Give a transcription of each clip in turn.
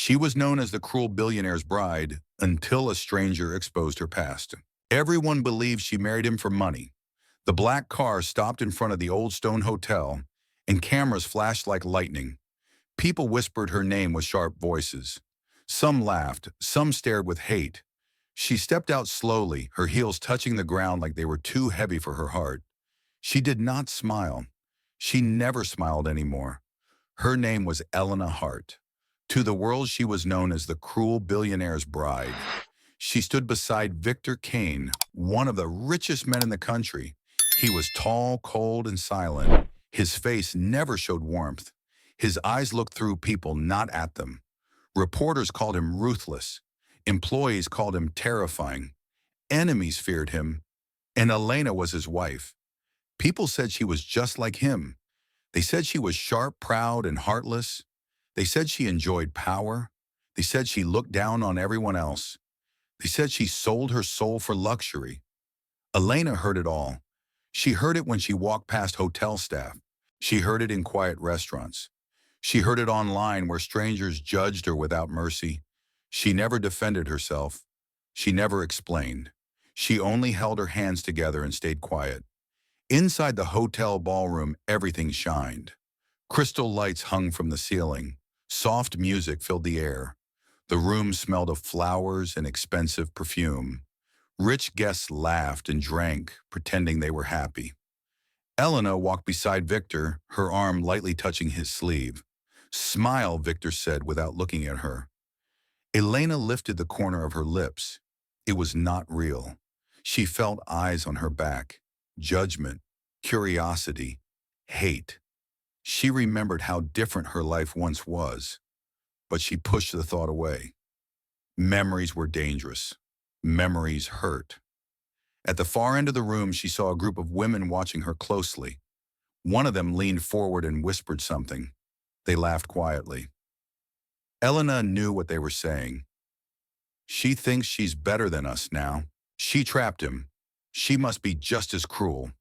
She was known as the cruel billionaire's bride until a stranger exposed her past. Everyone believed she married him for money. The black car stopped in front of the Old Stone Hotel, and cameras flashed like lightning. People whispered her name with sharp voices. Some laughed, some stared with hate. She stepped out slowly, her heels touching the ground like they were too heavy for her heart. She did not smile. She never smiled anymore. Her name was Elena Hart. To the world, she was known as the cruel billionaire's bride. She stood beside Victor Kane, one of the richest men in the country. He was tall, cold, and silent. His face never showed warmth. His eyes looked through people, not at them. Reporters called him ruthless. Employees called him terrifying. Enemies feared him. And Elena was his wife. People said she was just like him. They said she was sharp, proud, and heartless. They said she enjoyed power. They said she looked down on everyone else. They said she sold her soul for luxury. Elena heard it all. She heard it when she walked past hotel staff. She heard it in quiet restaurants. She heard it online where strangers judged her without mercy. She never defended herself. She never explained. She only held her hands together and stayed quiet. Inside the hotel ballroom, everything shined. Crystal lights hung from the ceiling. Soft music filled the air. The room smelled of flowers and expensive perfume. Rich guests laughed and drank, pretending they were happy. Elena walked beside Victor, her arm lightly touching his sleeve. "Smile," Victor said without looking at her. Elena lifted the corner of her lips. It was not real. She felt eyes on her back. Judgment, curiosity, hate. She remembered how different her life once was, but she pushed the thought away. Memories were dangerous. Memories hurt. At the far end of the room, she saw a group of women watching her closely. One of them leaned forward and whispered something. They laughed quietly. Elena knew what they were saying. "She thinks she's better than us now. She trapped him. She must be just as cruel."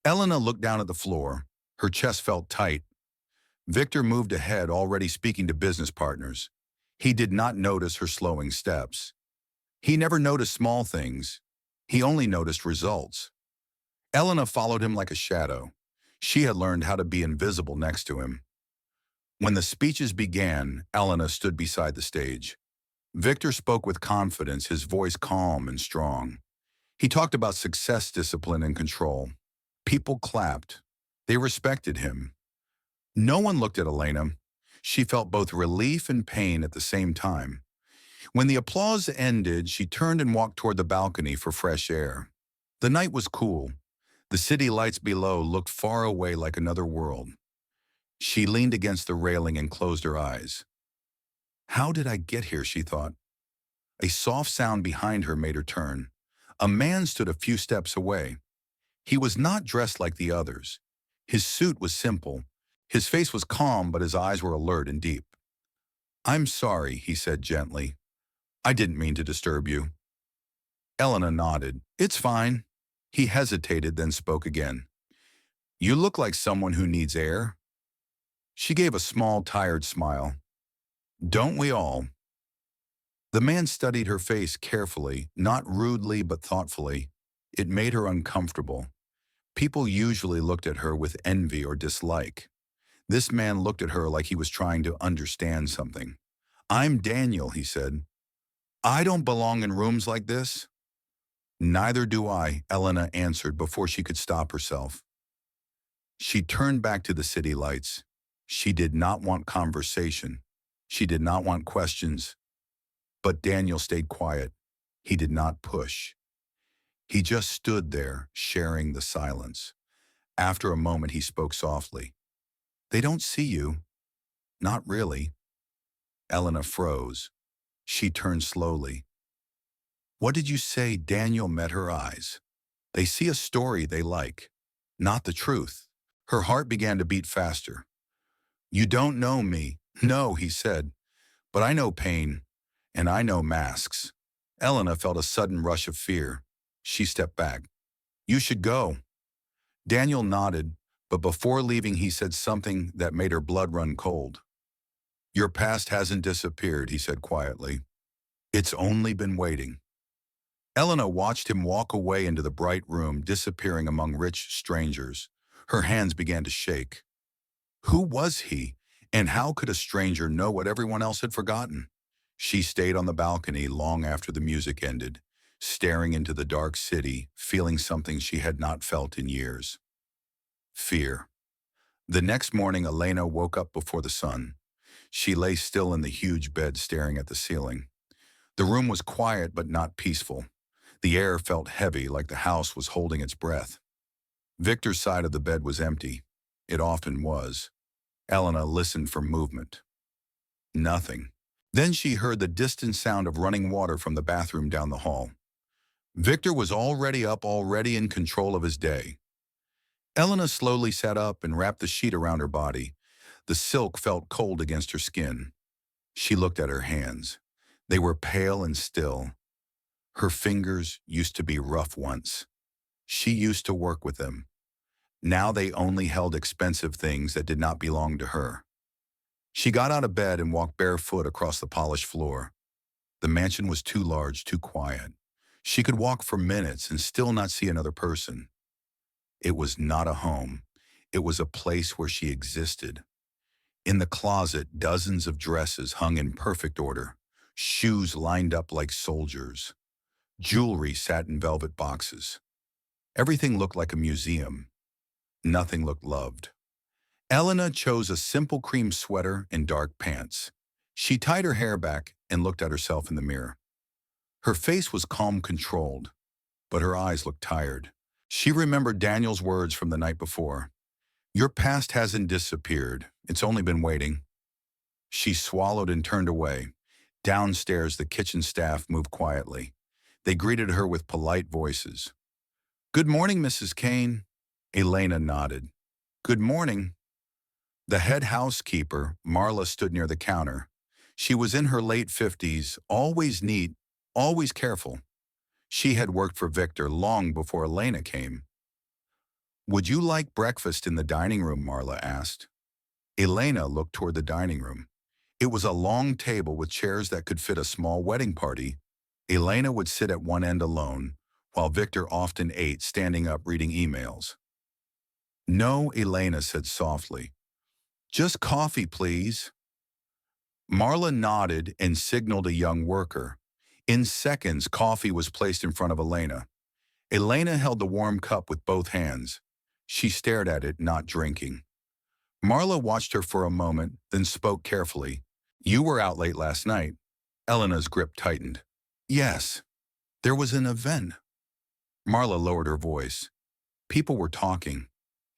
Elena looked down at the floor. Her chest felt tight. Victor moved ahead, already speaking to business partners. He did not notice her slowing steps. He never noticed small things. He only noticed results. Elena followed him like a shadow. She had learned how to be invisible next to him. When the speeches began, Elena stood beside the stage. Victor spoke with confidence, his voice calm and strong. He talked about success, discipline, and control. People clapped. They respected him. No one looked at Elena. She felt both relief and pain at the same time. When the applause ended, she turned and walked toward the balcony for fresh air. The night was cool. The city lights below looked far away like another world. She leaned against the railing and closed her eyes. "How did I get here?" she thought. A soft sound behind her made her turn. A man stood a few steps away. He was not dressed like the others. His suit was simple. His face was calm, but his eyes were alert and deep. "I'm sorry," he said gently. "I didn't mean to disturb you." Elena nodded. "It's fine." He hesitated, then spoke again. "You look like someone who needs air." She gave a small, tired smile. "Don't we all?" The man studied her face carefully, not rudely but thoughtfully. It made her uncomfortable. People usually looked at her with envy or dislike. This man looked at her like he was trying to understand something. "I'm Daniel," he said. "I don't belong in rooms like this." "Neither do I," Elena answered before she could stop herself. She turned back to the city lights. She did not want conversation. She did not want questions. But Daniel stayed quiet. He did not push. He just stood there, sharing the silence. After a moment, he spoke softly. "They don't see you." "Not really." Elena froze. She turned slowly. "What did you say?" Daniel met her eyes. "They see a story they like, not the truth." Her heart began to beat faster. "You don't know me." "No," he said, "but I know pain, and I know masks." Elena felt a sudden rush of fear. She stepped back. "You should go." Daniel nodded, but before leaving he said something that made her blood run cold. Your past hasn't disappeared, he said quietly. It's only been waiting. Elena watched him walk away into the bright room, disappearing among rich strangers. Her hands began to shake. Who was he, and how could a stranger know what everyone else had forgotten? She stayed on the balcony long after the music ended, staring into the dark city, feeling something she had not felt in years. Fear. The next morning, Elena woke up before the sun. She lay still in the huge bed, staring at the ceiling. The room was quiet but not peaceful. The air felt heavy, like the house was holding its breath. Victor's side of the bed was empty. It often was. Elena listened for movement. Nothing. Then she heard the distant sound of running water from the bathroom down the hall. Victor was already up, already in control of his day. Elena slowly sat up and wrapped the sheet around her body. The silk felt cold against her skin. She looked at her hands. They were pale and still. Her fingers used to be rough once. She used to work with them. Now they only held expensive things that did not belong to her. She got out of bed and walked barefoot across the polished floor. The mansion was too large, too quiet. She could walk for minutes and still not see another person. It was not a home. It was a place where she existed. In the closet, dozens of dresses hung in perfect order. Shoes lined up like soldiers. Jewelry sat in velvet boxes. Everything looked like a museum. Nothing looked loved. Elena chose a simple cream sweater and dark pants. She tied her hair back and looked at herself in the mirror. Her face was calm, controlled, but her eyes looked tired. She remembered Daniel's words from the night before. Your past hasn't disappeared. It's only been waiting. She swallowed and turned away. Downstairs, the kitchen staff moved quietly. They greeted her with polite voices. Good morning, Mrs. Kane. Elena nodded. Good morning. The head housekeeper, Marla, stood near the counter. She was in her late 50s, always neat, always careful. She had worked for Victor long before Elena came. Would you like breakfast in the dining room? Marla asked. Elena looked toward the dining room. It was a long table with chairs that could fit a small wedding party. Elena would sit at one end alone, while Victor often ate standing up reading emails. No, Elena said softly. Just coffee, please. Marla nodded and signaled a young worker. In seconds, coffee was placed in front of Elena. Elena held the warm cup with both hands. She stared at it, not drinking. Marla watched her for a moment, then spoke carefully. You were out late last night. Elena's grip tightened. Yes, there was an event. Marla lowered her voice. People were talking.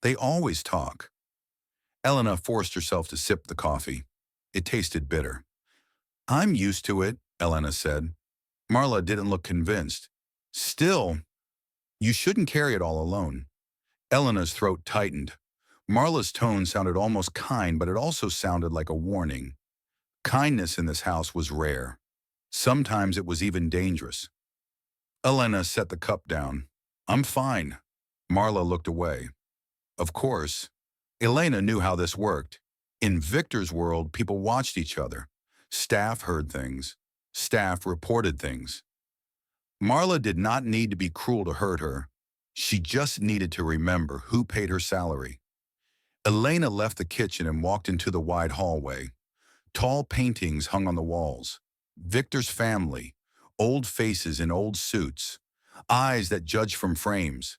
They always talk. Elena forced herself to sip the coffee. It tasted bitter. I'm used to it, Elena said. Marla didn't look convinced. Still, you shouldn't carry it all alone. Elena's throat tightened. Marla's tone sounded almost kind, but it also sounded like a warning. Kindness in this house was rare. Sometimes it was even dangerous. Elena set the cup down. I'm fine. Marla looked away. Of course, Elena knew how this worked. In Victor's world, people watched each other. Staff heard things. Staff reported things. Marla did not need to be cruel to hurt her. She just needed to remember who paid her salary. Elena left the kitchen and walked into the wide hallway. Tall paintings hung on the walls. Victor's family, old faces in old suits, eyes that judged from frames.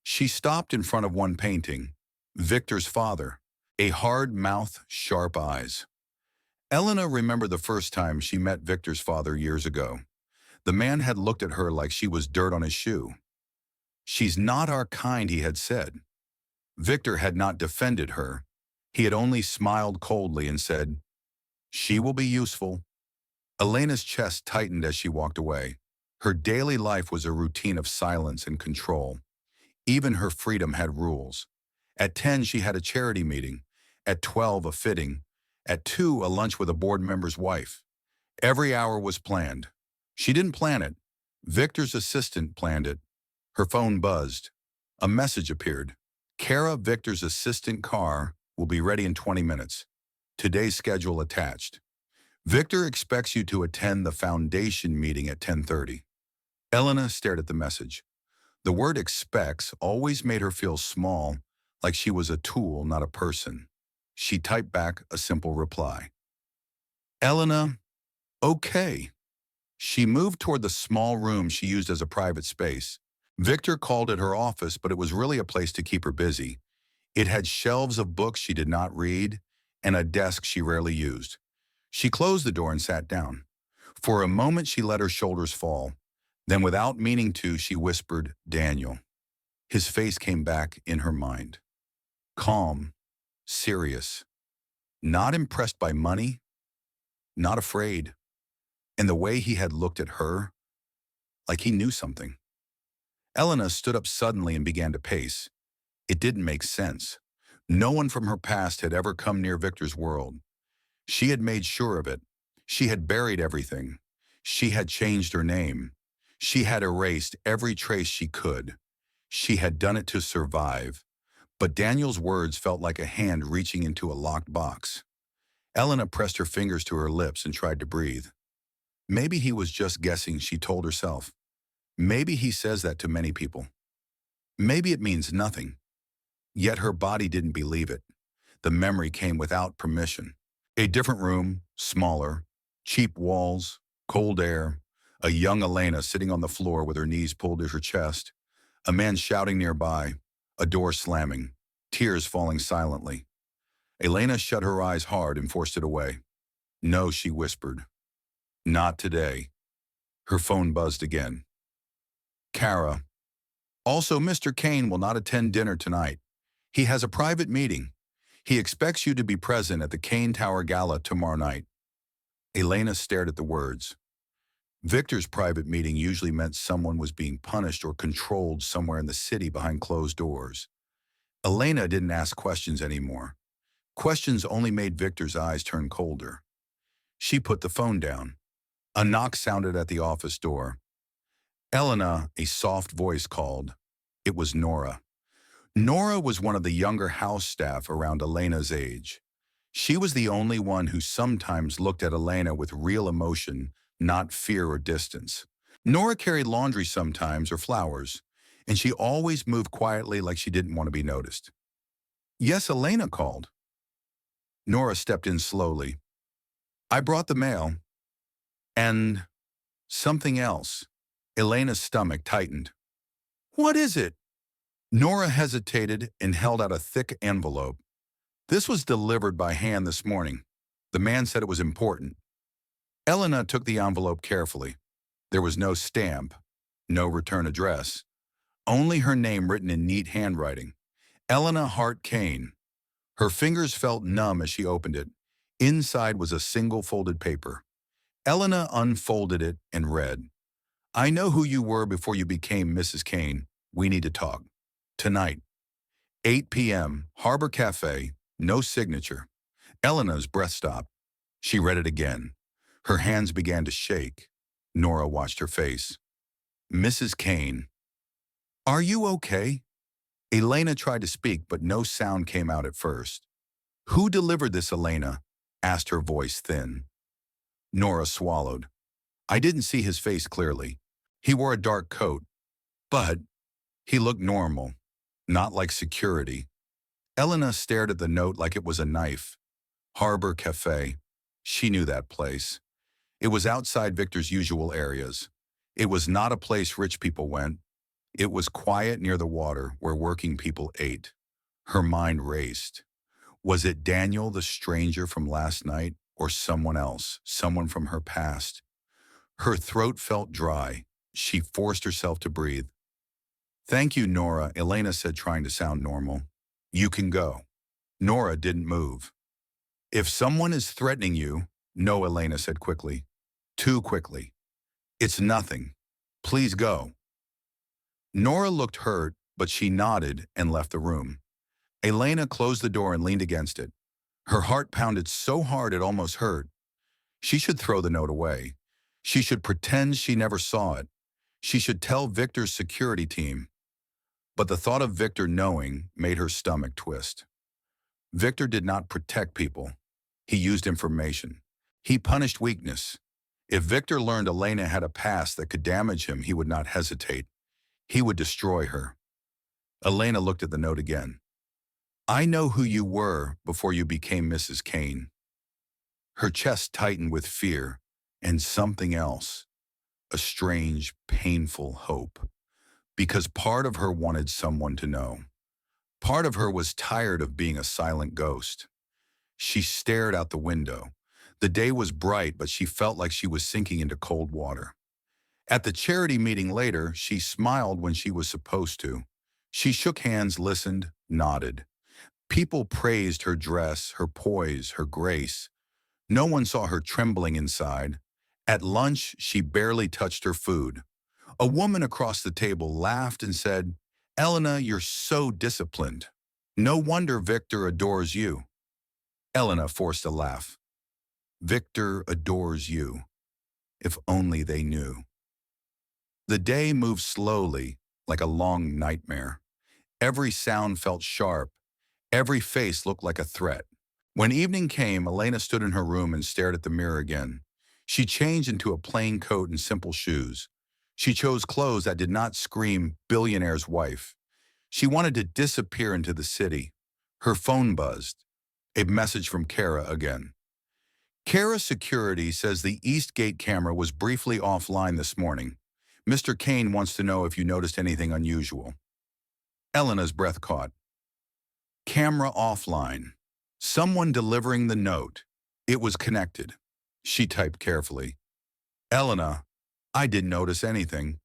She stopped in front of one painting, Victor's father, a hard mouth, sharp eyes. Elena remembered the first time she met Victor's father years ago. The man had looked at her like she was dirt on his shoe. She's not our kind, he had said. Victor had not defended her. He had only smiled coldly and said, she will be useful. Elena's chest tightened as she walked away. Her daily life was a routine of silence and control. Even her freedom had rules. At 10, she had a charity meeting. At 12, a fitting. At 2, a lunch with a board member's wife. Every hour was planned. She didn't plan it. Victor's assistant planned it. Her phone buzzed. A message appeared. Kara, Victor's assistant car, will be ready in 20 minutes. Today's schedule attached. Victor expects you to attend the foundation meeting at 10:30. Elena stared at the message. The word expects always made her feel small, like she was a tool, not a person. She typed back a simple reply. Elena, okay. She moved toward the small room she used as a private space. Victor called it her office, but it was really a place to keep her busy. It had shelves of books she did not read and a desk she rarely used. She closed the door and sat down. For a moment, she let her shoulders fall. Then, without meaning to, she whispered, Daniel. His face came back in her mind. Calm, serious, not impressed by money, not afraid. And the way he had looked at her, like he knew something. Elena stood up suddenly and began to pace. It didn't make sense. No one from her past had ever come near Victor's world. She had made sure of it. She had buried everything. She had changed her name. She had erased every trace she could. She had done it to survive. But Daniel's words felt like a hand reaching into a locked box. Elena pressed her fingers to her lips and tried to breathe. Maybe he was just guessing, she told herself. Maybe he says that to many people. Maybe it means nothing. Yet her body didn't believe it. The memory came without permission. A different room, smaller, cheap walls, cold air, a young Elena sitting on the floor with her knees pulled to her chest, a man shouting nearby, a door slamming, tears falling silently. Elena shut her eyes hard and forced it away. No, she whispered. Not today. Her phone buzzed again. Kara. Also, Mr. Kane will not attend dinner tonight. He has a private meeting. He expects you to be present at the Kane Tower Gala tomorrow night. Elena stared at the words. Victor's private meeting usually meant someone was being punished or controlled somewhere in the city behind closed doors. Elena didn't ask questions anymore. Questions only made Victor's eyes turn colder. She put the phone down. A knock sounded at the office door. Elena, a soft voice called. It was Nora. Nora was one of the younger house staff around Elena's age. She was the only one who sometimes looked at Elena with real emotion, not fear or distance. Nora carried laundry sometimes or flowers, and she always moved quietly like she didn't want to be noticed. Yes, Elena called. Nora stepped in slowly. I brought the mail. And something else. Elena's stomach tightened. What is it? Nora hesitated and held out a thick envelope. This was delivered by hand this morning. The man said it was important. Elena took the envelope carefully. There was no stamp, no return address, only her name written in neat handwriting. Elena Hart Kane. Her fingers felt numb as she opened it. Inside was a single folded paper. Elena unfolded it and read, I know who you were before you became Mrs. Kane. We need to talk. Tonight, 8 p.m., Harbor Cafe, no signature. Elena's breath stopped. She read it again. Her hands began to shake. Nora watched her face. Mrs. Kane. Are you okay? Elena tried to speak, but no sound came out at first. Who delivered this, Elena? Asked her voice thin. Nora swallowed. I didn't see his face clearly. He wore a dark coat, but he looked normal, not like security. Elena stared at the note like it was a knife. Harbor Cafe. She knew that place. It was outside Victor's usual areas. It was not a place rich people went. It was quiet near the water where working people ate. Her mind raced. Was it Daniel, the stranger from last night, or someone else, someone from her past? Her throat felt dry. She forced herself to breathe. Thank you, Nora, Elena said, trying to sound normal. You can go. Nora didn't move. If someone is threatening you, no, Elena said quickly. Too quickly. It's nothing. Please go. Nora looked hurt, but she nodded and left the room. Elena closed the door and leaned against it. Her heart pounded so hard it almost hurt. She should throw the note away. She should pretend she never saw it. She should tell Victor's security team. But the thought of Victor knowing made her stomach twist. Victor did not protect people. He used information. He punished weakness. If Victor learned Elena had a past that could damage him, he would not hesitate. He would destroy her. Elena looked at the note again. I know who you were before you became Mrs. Kane. Her chest tightened with fear and something else, a strange, painful hope. Because part of her wanted someone to know. Part of her was tired of being a silent ghost. She stared out the window. The day was bright, but she felt like she was sinking into cold water. At the charity meeting later, she smiled when she was supposed to. She shook hands, listened, nodded. People praised her dress, her poise, her grace. No one saw her trembling inside. At lunch, she barely touched her food. A woman across the table laughed and said, Elena, you're so disciplined. No wonder Victor adores you. Elena forced a laugh. Victor adores you. If only they knew. The day moved slowly, like a long nightmare. Every sound felt sharp. Every face looked like a threat. When evening came, Elena stood in her room and stared at the mirror again. She changed into a plain coat and simple shoes. She chose clothes that did not scream billionaire's wife. She wanted to disappear into the city. Her phone buzzed. A message from Kara again. Kara Security says the East Gate camera was briefly offline this morning. Mr. Kane wants to know if you noticed anything unusual. Elena's breath caught. Camera offline. Someone delivering the note. It was connected. She typed carefully. Elena, I didn't notice anything.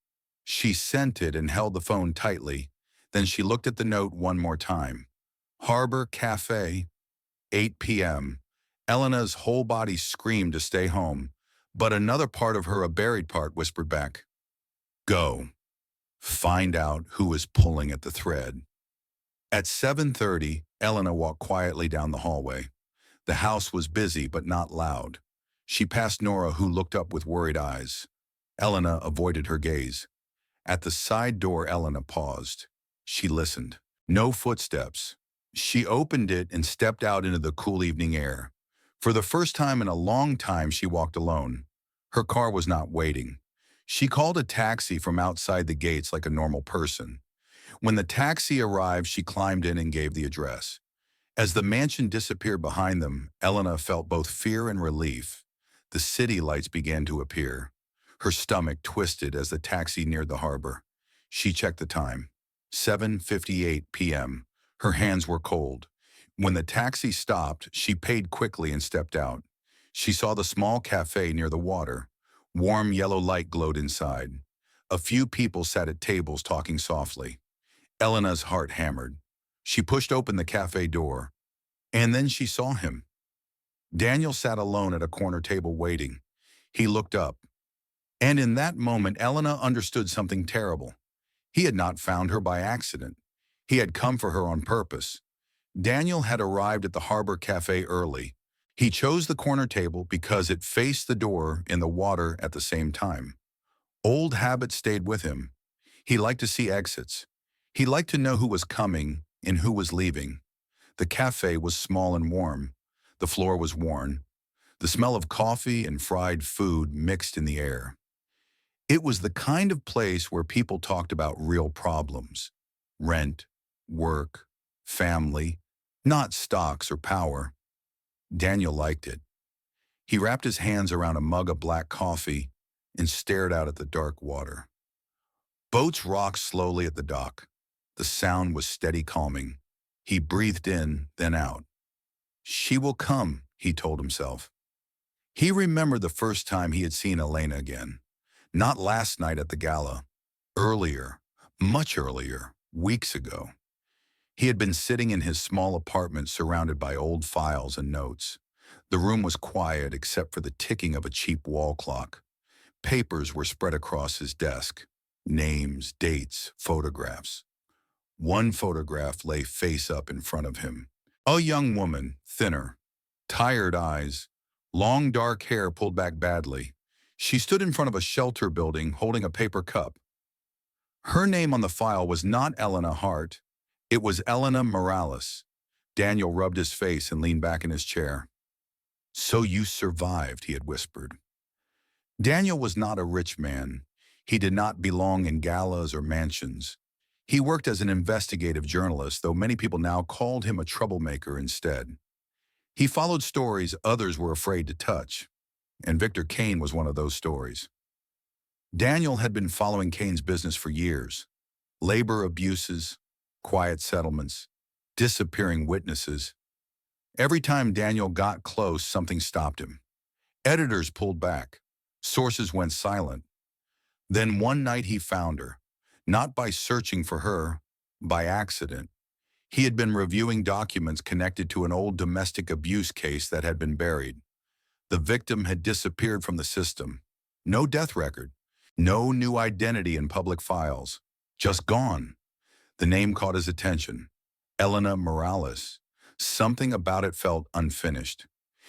She sent it and held the phone tightly. Then she looked at the note one more time. Harbor Cafe, 8 p.m. Elena's whole body screamed to stay home, but another part of her, a buried part, whispered back, Go. Find out who is pulling at the thread. At 7:30, Elena walked quietly down the hallway. The house was busy but not loud. She passed Nora, who looked up with worried eyes. Elena avoided her gaze. At the side door, Elena paused. She listened. No footsteps. She opened it and stepped out into the cool evening air. For the first time in a long time, she walked alone. Her car was not waiting. She called a taxi from outside the gates like a normal person. When the taxi arrived, she climbed in and gave the address. As the mansion disappeared behind them, Elena felt both fear and relief. The city lights began to appear. Her stomach twisted as the taxi neared the harbor. She checked the time. 7:58 p.m. Her hands were cold. When the taxi stopped, she paid quickly and stepped out. She saw the small cafe near the water. Warm yellow light glowed inside. A few people sat at tables talking softly. Elena's heart hammered. She pushed open the cafe door. And then she saw him. Daniel sat alone at a corner table waiting. He looked up. And in that moment, Elena understood something terrible. He had not found her by accident. He had come for her on purpose. Daniel had arrived at the Harbor Cafe early. He chose the corner table because it faced the door in the water at the same time. Old habits stayed with him. He liked to see exits. He liked to know who was coming and who was leaving. The cafe was small and warm. The floor was worn. The smell of coffee and fried food mixed in the air. It was the kind of place where people talked about real problems. Rent, work, family, not stocks or power. Daniel liked it. He wrapped his hands around a mug of black coffee and stared out at the dark water. Boats rocked slowly at the dock. The sound was steady, calming. He breathed in, then out. She will come, he told himself. He remembered the first time he had seen Elena again. Not last night at the gala. Earlier, much earlier, weeks ago. He had been sitting in his small apartment surrounded by old files and notes. The room was quiet except for the ticking of a cheap wall clock. Papers were spread across his desk. Names, dates, photographs. One photograph lay face up in front of him. A young woman, thinner, tired eyes, long dark hair pulled back badly. She stood in front of a shelter building holding a paper cup. Her name on the file was not Elena Hart. It was Elena Morales. Daniel rubbed his face and leaned back in his chair. "So you survived," he had whispered. Daniel was not a rich man. He did not belong in galas or mansions. He worked as an investigative journalist, though many people now called him a troublemaker instead. He followed stories others were afraid to touch, and Victor Kane was one of those stories. Daniel had been following Kane's business for years. Labor abuses, quiet settlements, disappearing witnesses. Every time Daniel got close, something stopped him. Editors pulled back. Sources went silent. Then one night he found her, not by searching for her, by accident. He had been reviewing documents connected to an old domestic abuse case that had been buried. The victim had disappeared from the system. No death record, no new identity in public files, just gone. The name caught his attention. Elena Morales. Something about it felt unfinished.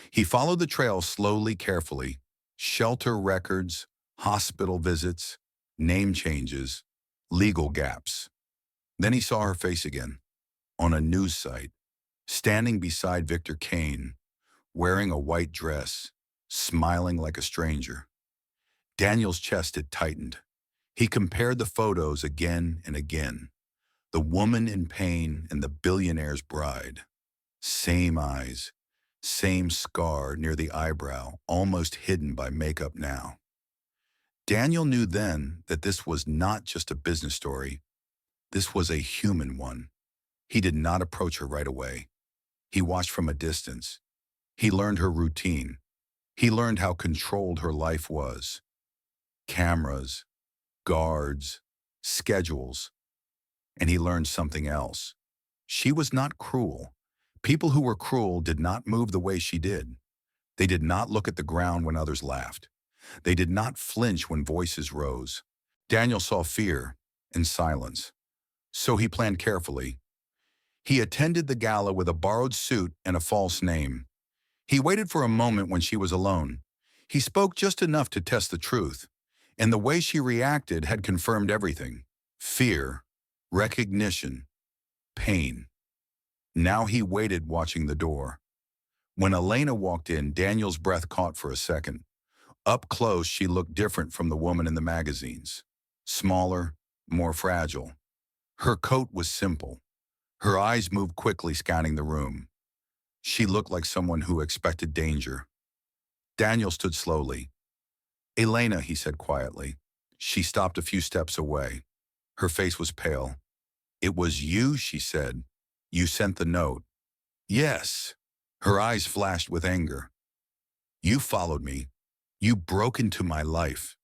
He followed the trail slowly, carefully. Shelter records, hospital visits, name changes, legal gaps. Then he saw her face again, on a news site, standing beside Victor Kane, wearing a white dress, smiling like a stranger. Daniel's chest had tightened. He compared the photos again and again. The woman in pain and the billionaire's bride. Same eyes, same scar near the eyebrow, almost hidden by makeup now. Daniel knew then that this was not just a business story. This was a human one. He did not approach her right away. He watched from a distance. He learned her routine. He learned how controlled her life was. Cameras, guards, schedules. And he learned something else. She was not cruel. People who were cruel did not move the way she did. They did not look at the ground when others laughed. They did not flinch when voices rose. Daniel saw fear and silence. So he planned carefully. He attended the gala with a borrowed suit and a false name. He waited for a moment when she was alone. He spoke just enough to test the truth, and the way she reacted had confirmed everything. Fear, recognition, pain. Now he waited, watching the door. When Elena walked in, Daniel's breath caught for a second. Up close, she looked different from the woman in the magazines. Smaller, more fragile. Her coat was simple. Her eyes moved quickly, scanning the room. She looked like someone who expected danger. Daniel stood slowly. "Elena," he said quietly. She stopped a few steps away. Her face was pale. "It was you," she said. "You sent the note." "Yes." Her eyes flashed with anger. "You followed me. You broke into my life."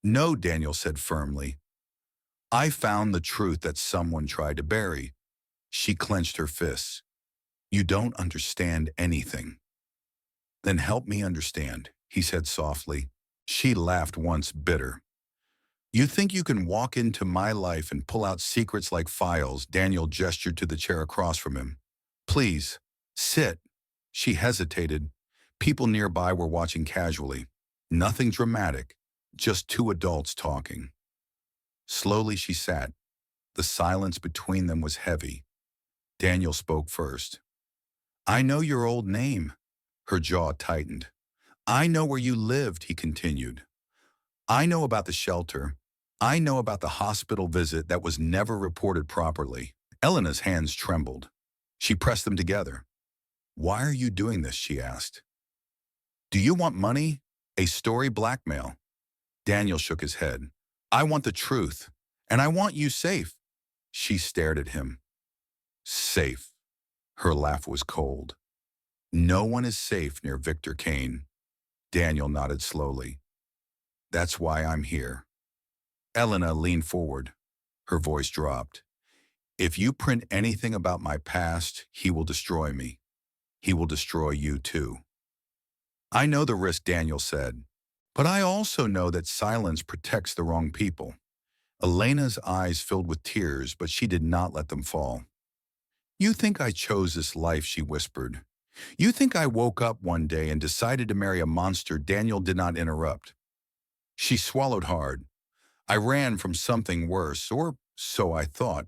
"No," Daniel said firmly. "I found the truth that someone tried to bury." She clenched her fists. "You don't understand anything." "Then help me understand," he said softly. She laughed once, bitter. "You think you can walk into my life and pull out secrets like files?" Daniel gestured to the chair across from him. "Please, sit." She hesitated. People nearby were watching casually. Nothing dramatic, just two adults talking. Slowly she sat. The silence between them was heavy. Daniel spoke first. "I know your old name." Her jaw tightened. "I know where you lived," he continued. "I know about the shelter. I know about the hospital visit that was never reported properly." Elena's hands trembled. She pressed them together. "Why are you doing this?" she asked. "Do you want money? A story, blackmail?" Daniel shook his head. "I want the truth, and I want you safe." She stared at him. "Safe." Her laugh was cold. "No one is safe near Victor Kane." Daniel nodded slowly. "That's why I'm here." Elena leaned forward. Her voice dropped. "If you print anything about my past, he will destroy me. He will destroy you too." "I know the risk," Daniel said. "But I also know that silence protects the wrong people." Elena's eyes filled with tears, but she did not let them fall. "You think I chose this life," she whispered. "You think I woke up one day and decided to marry a monster?" Daniel did not interrupt. She swallowed hard. "I ran from something worse, or so I thought."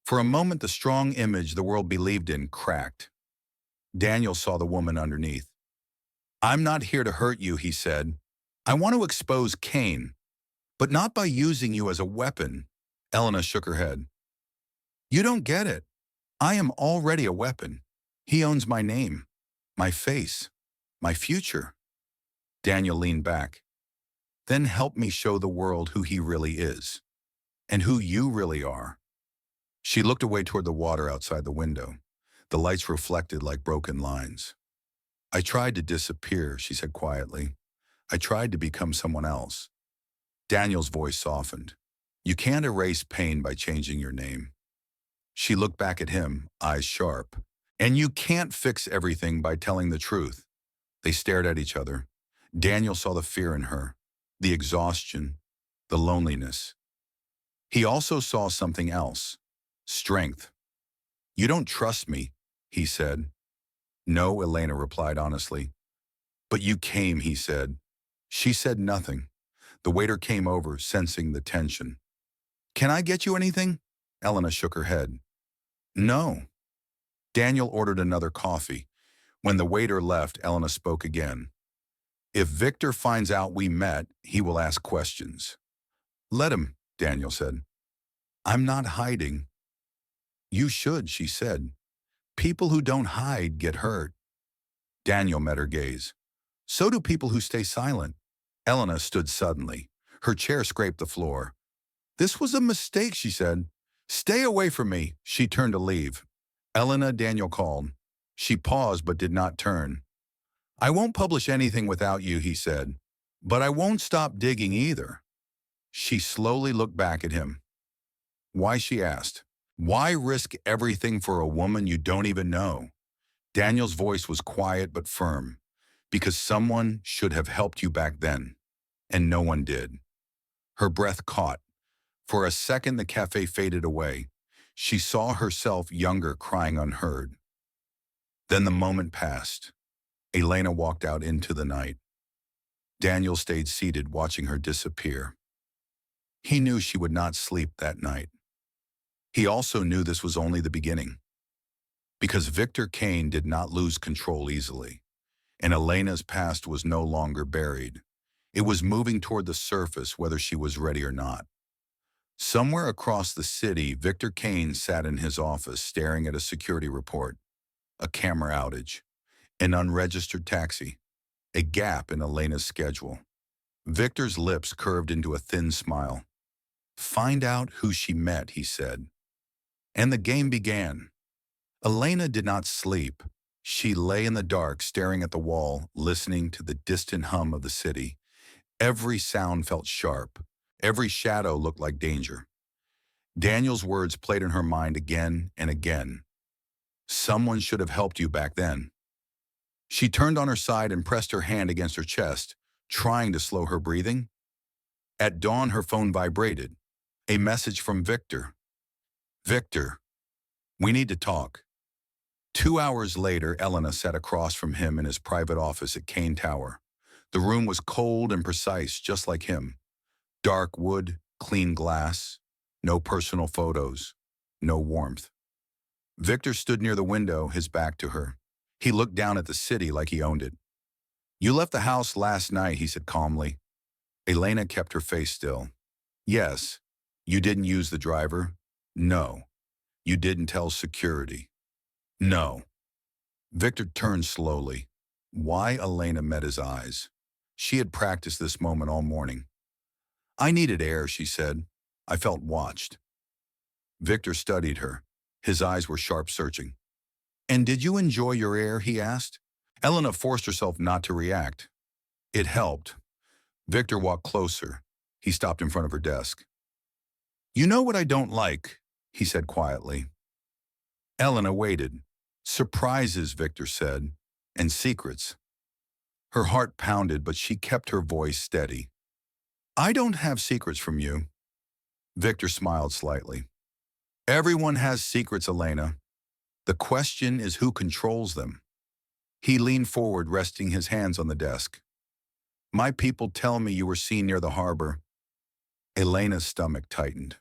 For a moment, the strong image the world believed in cracked. Daniel saw the woman underneath. I'm not here to hurt you, he said. I want to expose Kane, but not by using you as a weapon. Elena shook her head. You don't get it. I am already a weapon. He owns my name, my face, my future. Daniel leaned back. Then help me show the world who he really is, and who you really are. She looked away toward the water outside the window. The lights reflected like broken lines. I tried to disappear, she said quietly. I tried to become someone else. Daniel's voice softened. You can't erase pain by changing your name. She looked back at him, eyes sharp. And you can't fix everything by telling the truth. They stared at each other. Daniel saw the fear in her, the exhaustion, the loneliness. He also saw something else, strength. You don't trust me, he said. No, Elena replied honestly. But you came, he said. She said nothing. The waiter came over, sensing the tension. Can I get you anything? Elena shook her head. No. Daniel ordered another coffee. When the waiter left, Elena spoke again. If Victor finds out we met, he will ask questions. Let him, Daniel said. I'm not hiding. You should, she said. People who don't hide get hurt. Daniel met her gaze. So do people who stay silent. Elena stood suddenly. Her chair scraped the floor. This was a mistake, she said. Stay away from me. She turned to leave. Elena, Daniel called. She paused but did not turn. I won't publish anything without you, he said. But I won't stop digging either. She slowly looked back at him. Why, she asked. Why risk everything for a woman you don't even know? Daniel's voice was quiet but firm. Because someone should have helped you back then. And no one did. Her breath caught. For a second, the cafe faded away. She saw herself younger, crying unheard. Then the moment passed. Elena walked out into the night. Daniel stayed seated, watching her disappear. He knew she would not sleep that night. He also knew this was only the beginning. Because Victor Kane did not lose control easily, and Elena's past was no longer buried. It was moving toward the surface, whether she was ready or not. Somewhere across the city, Victor Kane sat in his office staring at a security report, a camera outage, an unregistered taxi, a gap in Elena's schedule. Victor's lips curved into a thin smile. Find out who she met, he said. And the game began. Elena did not sleep. She lay in the dark, staring at the wall, listening to the distant hum of the city. Every sound felt sharp. Every shadow looked like danger. Daniel's words played in her mind again and again. Someone should have helped you back then. She turned on her side and pressed her hand against her chest, trying to slow her breathing. At dawn, her phone vibrated. A message from Victor. Victor, we need to talk. 2 hours later, Elena sat across from him in his private office at Kane Tower. The room was cold and precise, just like him. Dark wood, clean glass, no personal photos, no warmth. Victor stood near the window, his back to her. He looked down at the city like he owned it. You left the house last night, he said calmly. Elena kept her face still. Yes. You didn't use the driver? No. You didn't tell security? No. Victor turned slowly. Why? Elena met his eyes. She had practiced this moment all morning. I needed air, she said. I felt watched. Victor studied her. His eyes were sharp, searching. And did you enjoy your air, he asked. Elena forced herself not to react. It helped. Victor walked closer. He stopped in front of her desk. You know what I don't like, he said quietly. Elena waited. Surprises, Victor said, and secrets. Her heart pounded, but she kept her voice steady. I don't have secrets from you. Victor smiled slightly. Everyone has secrets, Elena. The question is who controls them. He leaned forward, resting his hands on the desk. My people tell me you were seen near the harbor. Elena's stomach tightened.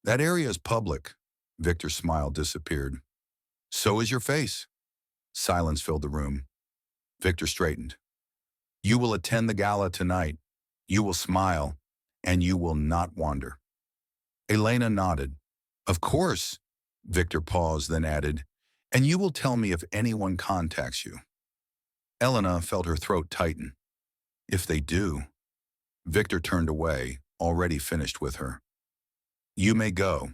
That area is public. Victor's smile disappeared. So is your face. Silence filled the room. Victor straightened. You will attend the gala tonight. You will smile, and you will not wander. Elena nodded. Of course, Victor paused, then added, and you will tell me if anyone contacts you. Elena felt her throat tighten. If they do. Victor turned away, already finished with her. You may go.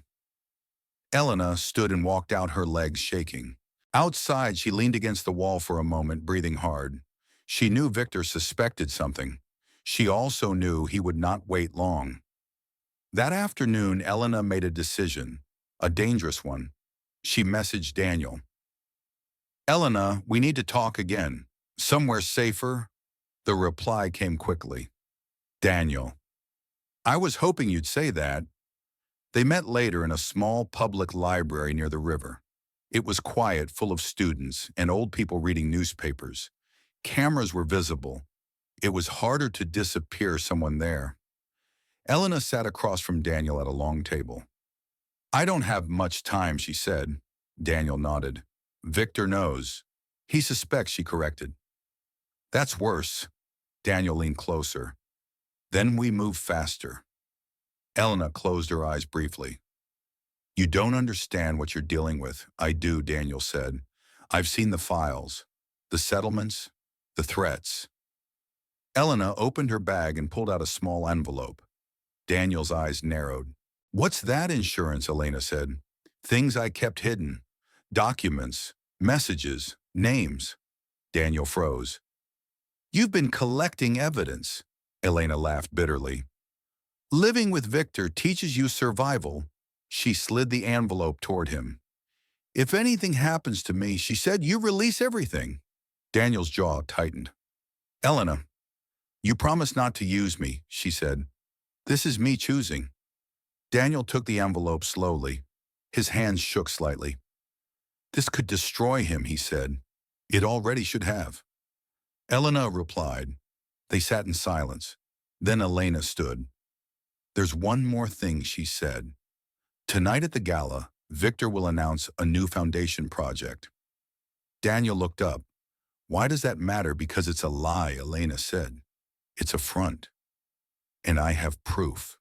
Elena stood and walked out, her legs shaking. Outside, she leaned against the wall for a moment, breathing hard. She knew Victor suspected something. She also knew he would not wait long. That afternoon, Elena made a decision, a dangerous one. She messaged Daniel. Elena, we need to talk again. Somewhere safer? The reply came quickly. Daniel. I was hoping you'd say that. They met later in a small public library near the river. It was quiet, full of students and old people reading newspapers. Cameras were visible. It was harder to disappear someone there. Elena sat across from Daniel at a long table. I don't have much time, she said. Daniel nodded. Victor knows. He suspects, she corrected. That's worse. Daniel leaned closer. Then we move faster. Elena closed her eyes briefly. You don't understand what you're dealing with. I do, Daniel said. I've seen the files, the settlements, the threats. Elena opened her bag and pulled out a small envelope. Daniel's eyes narrowed. What's that, insurance? Elena said. Things I kept hidden. Documents, messages, names. Daniel froze. You've been collecting evidence. Elena laughed bitterly. Living with Victor teaches you survival. She slid the envelope toward him. If anything happens to me, she said, you release everything. Daniel's jaw tightened. Elena, you promised not to use me, she said. This is me choosing. Daniel took the envelope slowly. His hands shook slightly. This could destroy him, he said. It already should have. Elena replied. They sat in silence. Then Elena stood. There's one more thing, she said. Tonight at the gala, Victor will announce a new foundation project. Daniel looked up. Why does that matter? Because it's a lie, Elena said. It's a front. And I have proof.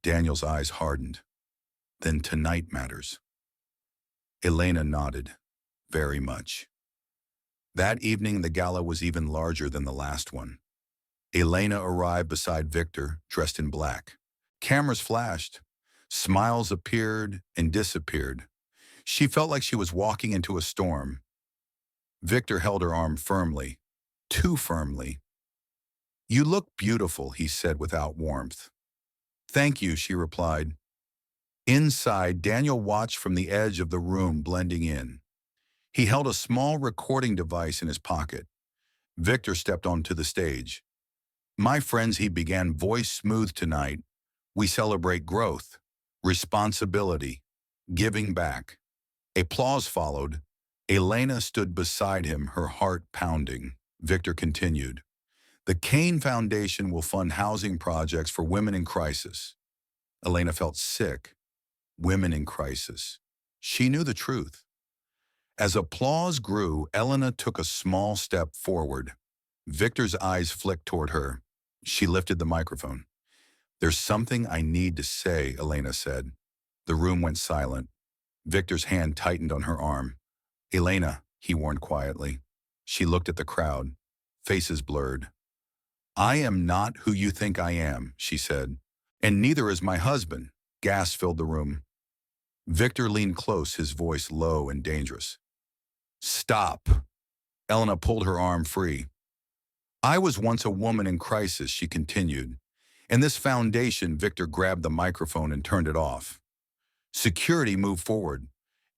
Daniel's eyes hardened. Then tonight matters. Elena nodded. Very much. That evening, the gala was even larger than the last one. Elena arrived beside Victor, dressed in black. Cameras flashed. Smiles appeared and disappeared. She felt like she was walking into a storm. Victor held her arm firmly, too firmly. You look beautiful, he said without warmth. Thank you, she replied. Inside, Daniel watched from the edge of the room, blending in. He held a small recording device in his pocket. Victor stepped onto the stage. My friends, he began, voice smooth tonight. We celebrate growth, responsibility, giving back. Applause followed. Elena stood beside him, her heart pounding. Victor continued. The Kane Foundation will fund housing projects for women in crisis. Elena felt sick. Women in crisis. She knew the truth. As applause grew, Elena took a small step forward. Victor's eyes flicked toward her. She lifted the microphone. There's something I need to say, Elena said. The room went silent. Victor's hand tightened on her arm. Elena, he warned quietly. She looked at the crowd. Faces blurred. I am not who you think I am, she said. And neither is my husband. Gas filled the room. Victor leaned close, his voice low and dangerous. Stop. Elena pulled her arm free. I was once a woman in crisis, she continued. In this foundation, Victor grabbed the microphone and turned it off. Security moved forward.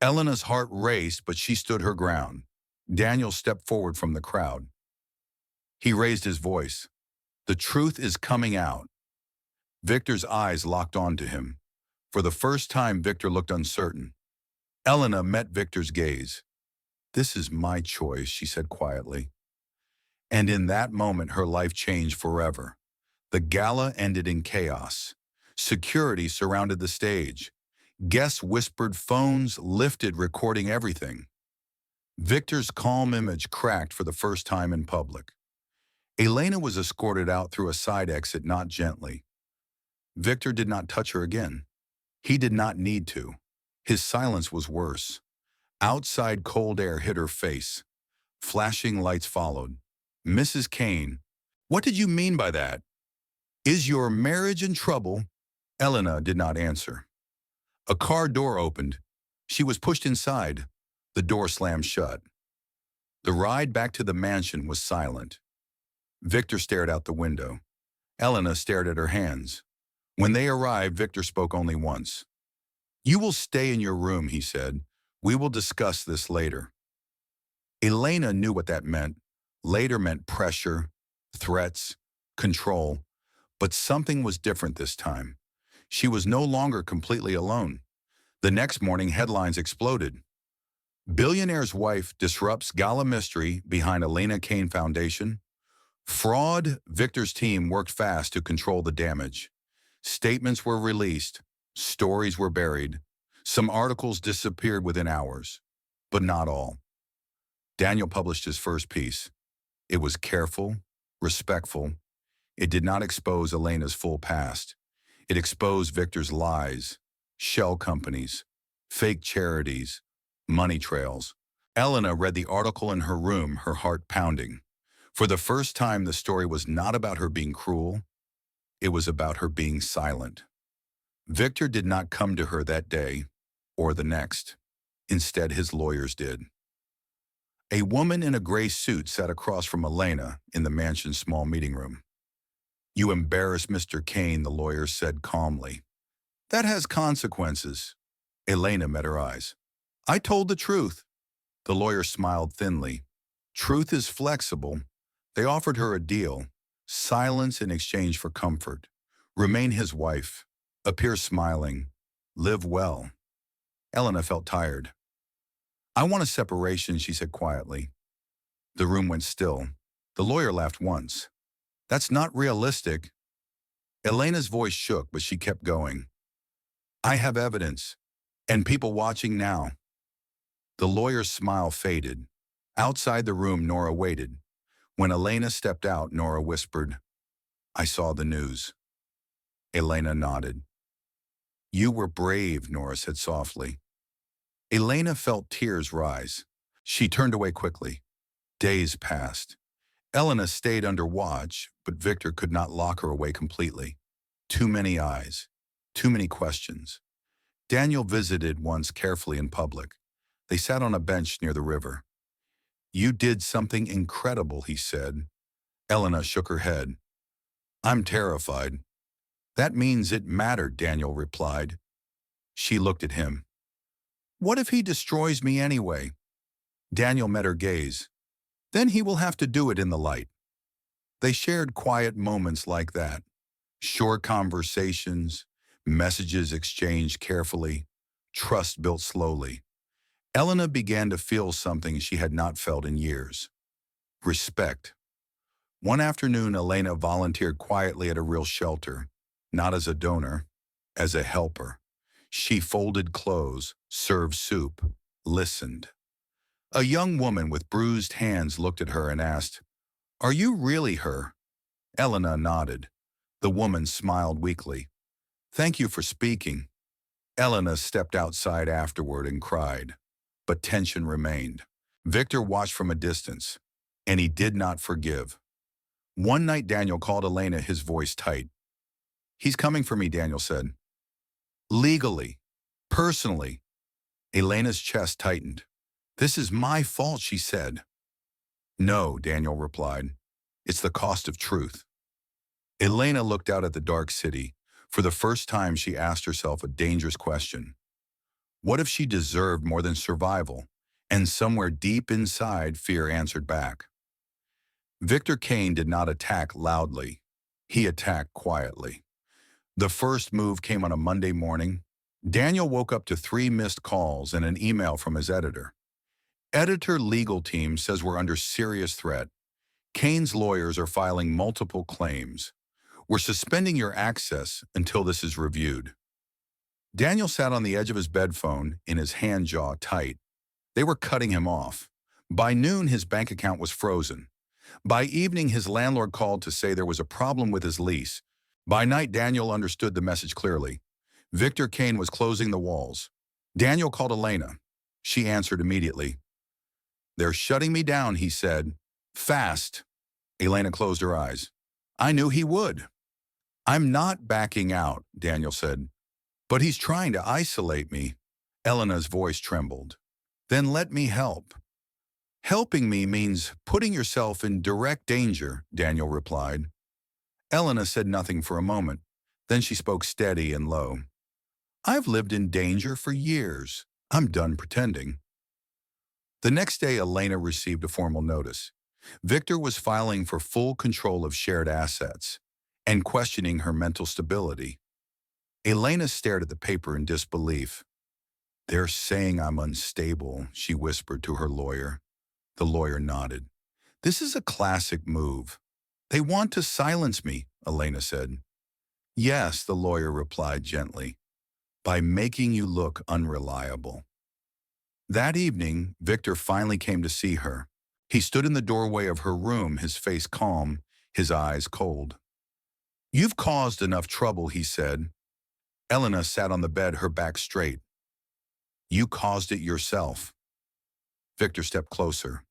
Elena's heart raced, but she stood her ground. Daniel stepped forward from the crowd. He raised his voice. The truth is coming out. Victor's eyes locked onto him. For the first time, Victor looked uncertain. Elena met Victor's gaze. This is my choice, she said quietly. And in that moment, her life changed forever. The gala ended in chaos. Security surrounded the stage. Guests whispered, phones lifted, recording everything. Victor's calm image cracked for the first time in public. Elena was escorted out through a side exit, not gently. Victor did not touch her again. He did not need to. His silence was worse. Outside cold air hit her face. Flashing lights followed. Mrs. Kane, what did you mean by that? Is your marriage in trouble? Elena did not answer. A car door opened. She was pushed inside. The door slammed shut. The ride back to the mansion was silent. Victor stared out the window. Elena stared at her hands. When they arrived, Victor spoke only once. You will stay in your room, he said. We will discuss this later. Elena knew what that meant. Later meant pressure, threats, control. But something was different this time. She was no longer completely alone. The next morning, headlines exploded. Billionaire's wife disrupts gala mystery behind Elena Kane Foundation. Fraud. Victor's team worked fast to control the damage. Statements were released. Stories were buried. Some articles disappeared within hours. But not all. Daniel published his first piece. It was careful, respectful. It did not expose Elena's full past. It exposed Victor's lies, shell companies, fake charities, money trails. Elena read the article in her room, her heart pounding. For the first time, the story was not about her being cruel. It was about her being silent. Victor did not come to her that day or the next. Instead, his lawyers did. A woman in a gray suit sat across from Elena in the mansion's small meeting room. You embarrassed Mr. Kane, the lawyer said calmly. That has consequences. Elena met her eyes. I told the truth. The lawyer smiled thinly. Truth is flexible. They offered her a deal. Silence in exchange for comfort. Remain his wife. Appear smiling. Live well. Elena felt tired. I want a separation, she said quietly. The room went still. The lawyer laughed once. That's not realistic. Elena's voice shook, but she kept going. I have evidence, and people watching now. The lawyer's smile faded. Outside the room, Nora waited. When Elena stepped out, Nora whispered, I saw the news. Elena nodded. You were brave, Nora said softly. Elena felt tears rise. She turned away quickly. Days passed. Elena stayed under watch, but Victor could not lock her away completely. Too many eyes. Too many questions. Daniel visited once carefully in public. They sat on a bench near the river. You did something incredible, he said. Elena shook her head. I'm terrified. That means it mattered, Daniel replied. She looked at him. What if he destroys me anyway? Daniel met her gaze. Then he will have to do it in the light. They shared quiet moments like that. Short conversations, messages exchanged carefully, trust built slowly. Elena began to feel something she had not felt in years. Respect. One afternoon, Elena volunteered quietly at a real shelter, not as a donor, as a helper. She folded clothes, served soup, listened. A young woman with bruised hands looked at her and asked, Are you really her? Elena nodded. The woman smiled weakly. Thank you for speaking. Elena stepped outside afterward and cried, but tension remained. Victor watched from a distance, and he did not forgive. One night Daniel called Elena, his voice tight. He's coming for me, Daniel said. Legally, personally. Elena's chest tightened. This is my fault, she said. No, Daniel replied. It's the cost of truth. Elena looked out at the dark city. For the first time, she asked herself a dangerous question. What if she deserved more than survival? And somewhere deep inside, fear answered back. Victor Kane did not attack loudly. He attacked quietly. The first move came on a Monday morning. Daniel woke up to 3 missed calls and an email from his editor. Editor legal team says we're under serious threat. Kane's lawyers are filing multiple claims. We're suspending your access until this is reviewed. Daniel sat on the edge of his bed phone, in his hand jaw tight. They were cutting him off. By noon, his bank account was frozen. By evening, his landlord called to say there was a problem with his lease. By night, Daniel understood the message clearly. Victor Kane was closing the walls. Daniel called Elena. She answered immediately. "They're shutting me down," he said. "Fast." Elena closed her eyes. "I knew he would." "I'm not backing out," Daniel said. "But he's trying to isolate me." Elena's voice trembled. "Then let me help." "Helping me means putting yourself in direct danger," Daniel replied. Elena said nothing for a moment. Then she spoke steady and low. "I've lived in danger for years. I'm done pretending." The next day, Elena received a formal notice. Victor was filing for full control of shared assets and questioning her mental stability. Elena stared at the paper in disbelief. "They're saying I'm unstable," she whispered to her lawyer. The lawyer nodded. "This is a classic move. They want to silence me," Elena said. "Yes," the lawyer replied gently, "by making you look unreliable." That evening, Victor finally came to see her. He stood in the doorway of her room, his face calm, his eyes cold. "You've caused enough trouble," he said. Elena sat on the bed, her back straight. "You caused it yourself." Victor stepped closer.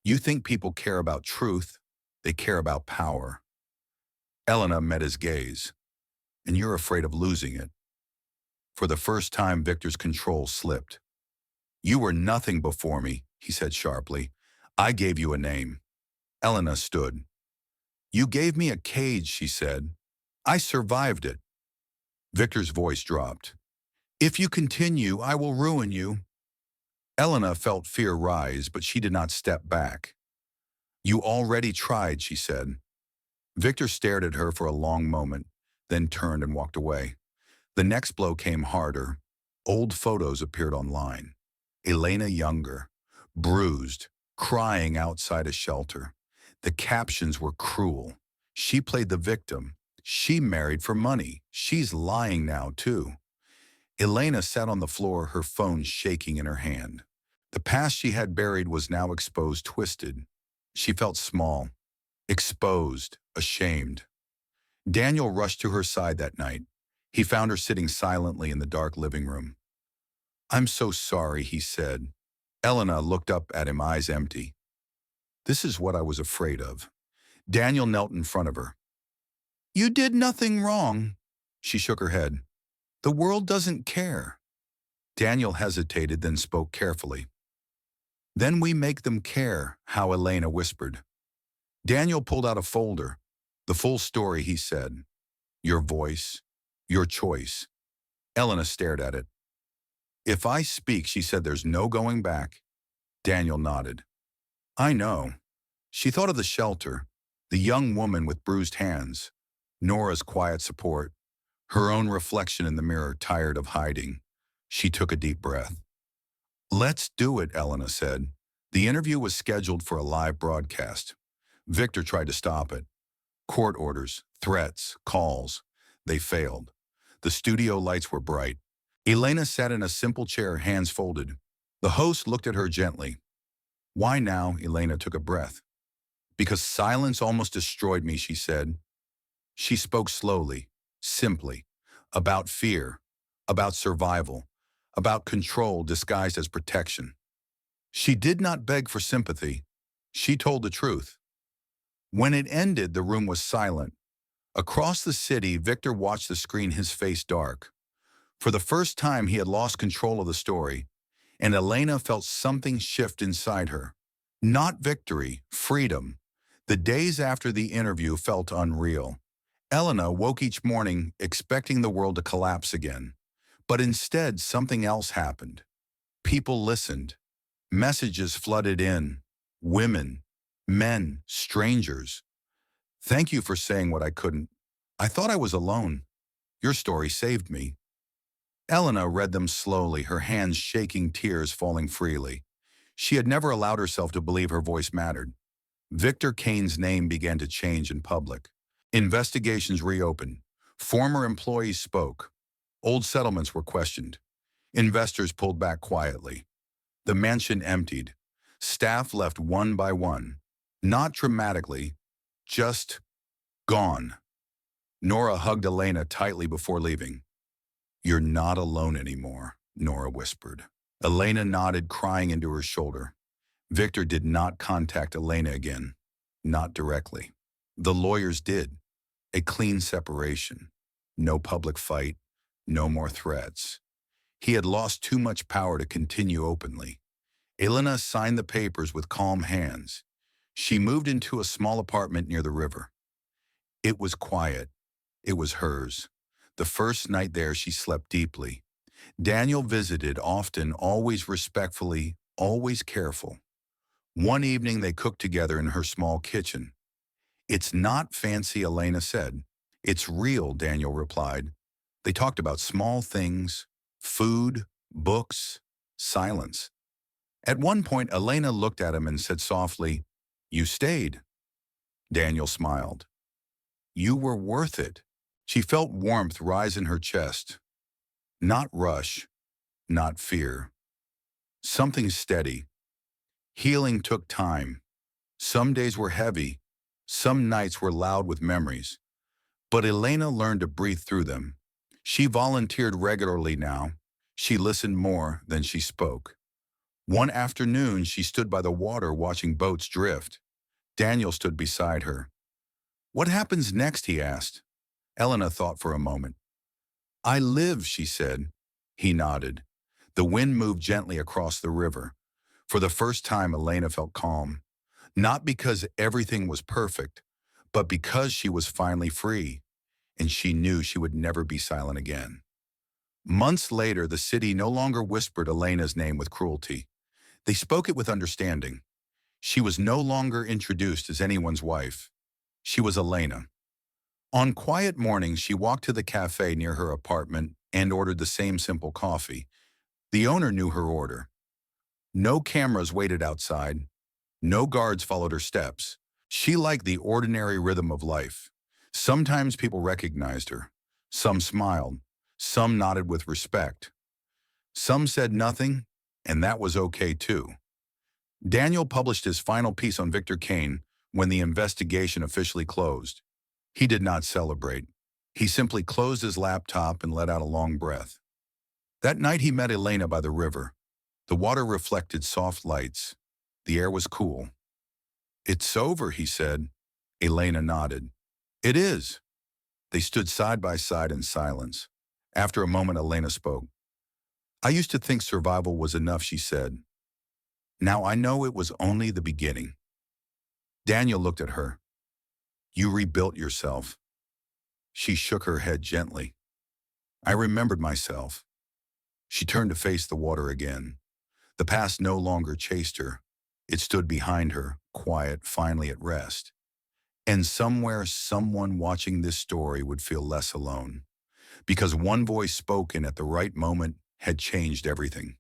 "You think people care about truth. They care about power." Elena met his gaze. "And you're afraid of losing it." For the first time, Victor's control slipped. "You were nothing before me," he said sharply. "I gave you a name." Elena stood. "You gave me a cage," she said. "I survived it." Victor's voice dropped. "If you continue, I will ruin you." Elena felt fear rise, but she did not step back. "You already tried," she said. Victor stared at her for a long moment, then turned and walked away. The next blow came harder. Old photos appeared online. Elena younger, bruised, crying outside a shelter. The captions were cruel. She played the victim. She married for money. She's lying now, too. Elena sat on the floor, her phone shaking in her hand. The past she had buried was now exposed, twisted. She felt small, exposed, ashamed. Daniel rushed to her side that night. He found her sitting silently in the dark living room. "I'm so sorry," he said. Elena looked up at him, eyes empty. "This is what I was afraid of." Daniel knelt in front of her. "You did nothing wrong." She shook her head. "The world doesn't care." Daniel hesitated, then spoke carefully. "Then we make them care," how Elena whispered. Daniel pulled out a folder. "The full story," he said. "Your voice, your choice." Elena stared at it. "If I speak," she said, "there's no going back." Daniel nodded. "I know." She thought of the shelter, the young woman with bruised hands, Nora's quiet support, her own reflection in the mirror, tired of hiding. She took a deep breath. "Let's do it," Elena said. The interview was scheduled for a live broadcast. Victor tried to stop it. Court orders, threats, calls. They failed. The studio lights were bright. Elena sat in a simple chair, hands folded. The host looked at her gently. "Why now?" Elena took a breath. "Because silence almost destroyed me," she said. She spoke slowly, simply, about fear, about survival, about control disguised as protection. She did not beg for sympathy. She told the truth. When it ended, the room was silent. Across the city, Victor watched the screen, his face dark. For the first time, he had lost control of the story, and Elena felt something shift inside her. Not victory, freedom. The days after the interview felt unreal. Elena woke each morning expecting the world to collapse again. But instead, something else happened. People listened. Messages flooded in. Women, men, strangers. "Thank you for saying what I couldn't. I thought I was alone. Your story saved me." Elena read them slowly, her hands shaking, tears falling freely. She had never allowed herself to believe her voice mattered. Victor Kane's name began to change in public. Investigations reopened. Former employees spoke. Old settlements were questioned. Investors pulled back quietly. The mansion emptied. Staff left one by one. Not dramatically, just gone. Nora hugged Elena tightly before leaving. "You're not alone anymore," Nora whispered. Elena nodded, crying into her shoulder. Victor did not contact Elena again. Not directly. The lawyers did. A clean separation. No public fight. No more threats. He had lost too much power to continue openly. Elena signed the papers with calm hands. She moved into a small apartment near the river. It was quiet. It was hers. The first night there, she slept deeply. Daniel visited often, always respectfully, always careful. One evening, they cooked together in her small kitchen. "It's not fancy," Elena said. "It's real," Daniel replied. They talked about small things, food, books, silence. At one point, Elena looked at him and said softly, "You stayed." Daniel smiled. "You were worth it." She felt warmth rise in her chest. Not rush, not fear. Something steady. Healing took time. Some days were heavy. Some nights were loud with memories. But Elena learned to breathe through them. She volunteered regularly now. She listened more than she spoke. One afternoon, she stood by the water watching boats drift. Daniel stood beside her. "What happens next?" he asked. Elena thought for a moment. "I live," she said. He nodded. The wind moved gently across the river. For the first time, Elena felt calm. Not because everything was perfect, but because she was finally free, and she knew she would never be silent again. Months later, the city no longer whispered Elena's name with cruelty. They spoke it with understanding. She was no longer introduced as anyone's wife. She was Elena. On quiet mornings, she walked to the cafe near her apartment and ordered the same simple coffee. The owner knew her order. No cameras waited outside. No guards followed her steps. She liked the ordinary rhythm of life. Sometimes people recognized her. Some smiled. Some nodded with respect. Some said nothing, and that was okay too. Daniel published his final piece on Victor Kane when the investigation officially closed. He did not celebrate. He simply closed his laptop and let out a long breath. That night he met Elena by the river. The water reflected soft lights. The air was cool. "It's over," he said. Elena nodded. "It is." They stood side by side in silence. After a moment, Elena spoke. "I used to think survival was enough," she said. "Now I know it was only the beginning." Daniel looked at her. "You rebuilt yourself." She shook her head gently. "I remembered myself." She turned to face the water again. The past no longer chased her. It stood behind her, quiet, finally at rest. And somewhere, someone watching this story would feel less alone. Because one voice spoken at the right moment had changed everything.